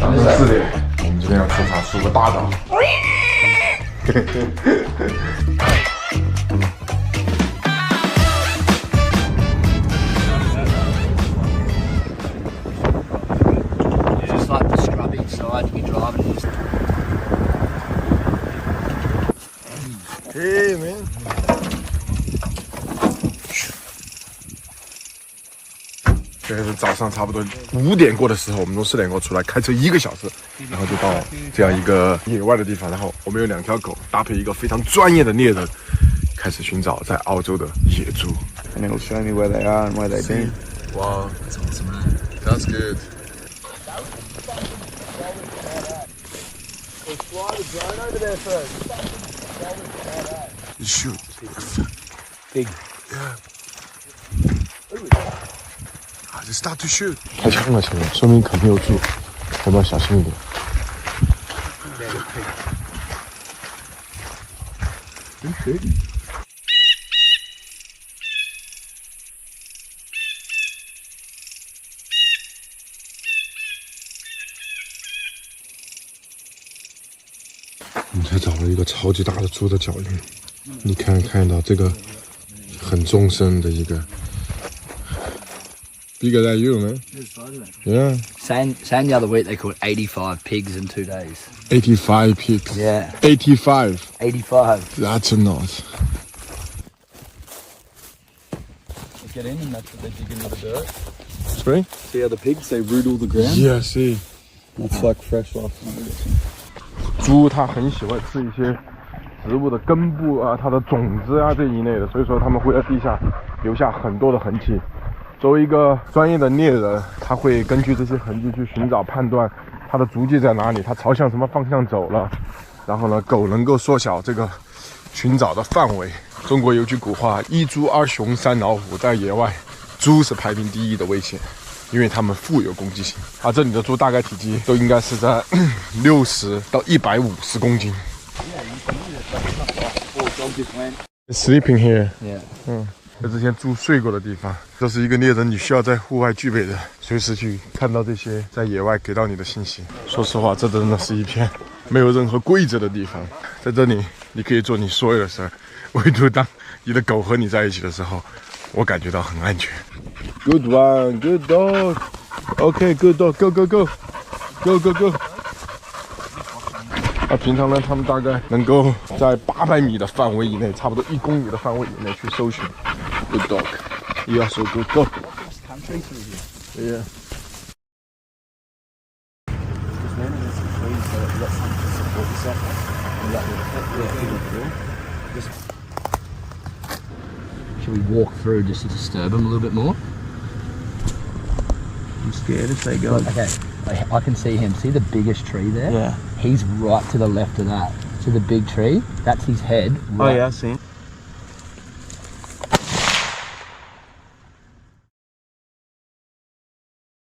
早上4点，我们今天要出发出个大岛。Just like the scrubby side, you be driving. Hey man. 现在是早上差不多5点过的时候，我们从4点过出来，开车1个小时，然后就到这样一个野外的地方。然后我们有2条狗，搭配一个非常专业的猎人，开始寻找在澳洲的野猪。And it'll show me where they are and where they've been. Wow, that's awesome, man. That's good. Fly the drone over there first. You shoot. Big. Yeah. They start to shoot. 开枪了，前面说明肯定有猪，我们要小心一点。我们才找了一个超级大的猪的脚印，你看到这个很纵深的一个。Bigger than you, man. Yeah. Saying the other week they caught 85 pigs in 2 days. 85 pigs. Yeah. 85. 85. That's a lot. Get in and that's what they dig into the dirt. Sorry? See how the pigs, they root all the ground? Yeah, see. That's like fresh off. 猪它很喜欢吃一些植物的根部啊，它的种子啊这一类的，所以说它们会在地下留下很多的痕迹。作为一个专业的猎人，他会根据这些痕迹去寻找判断它的足迹在哪里，它朝向什么方向走了。然后呢，狗能够缩小这个寻找的范围。中国有句古话：1猪2熊3老虎。在野外，猪是排名第1的危险，因为它们富有攻击性。而这里的猪大概体积都应该是在60到150公斤。Sleeping here. Yeah. 在之前猪睡过的地方，这是一个猎人你需要在户外具备的，随时去看到这些在野外给到你的信息。说实话，这真的是一片没有任何规则的地方，在这里你可以做你所有的事儿，唯独当你的狗和你在一起的时候，我感觉到很安全。Good one, good dog. OK, good dog. Go, go, go, go, go, go. 平常呢，他们大概能够在800米的范围以内，差不多1公里的范围以内去搜寻。Good dog. You also good dog. Yeah. Should we walk through just to disturb them a little bit more? I'm scared if they go. Okay, I can see him. See the biggest tree there? Yeah. He's right to the left of that. So the big tree, that's his head. Oh Right. yeah, I see.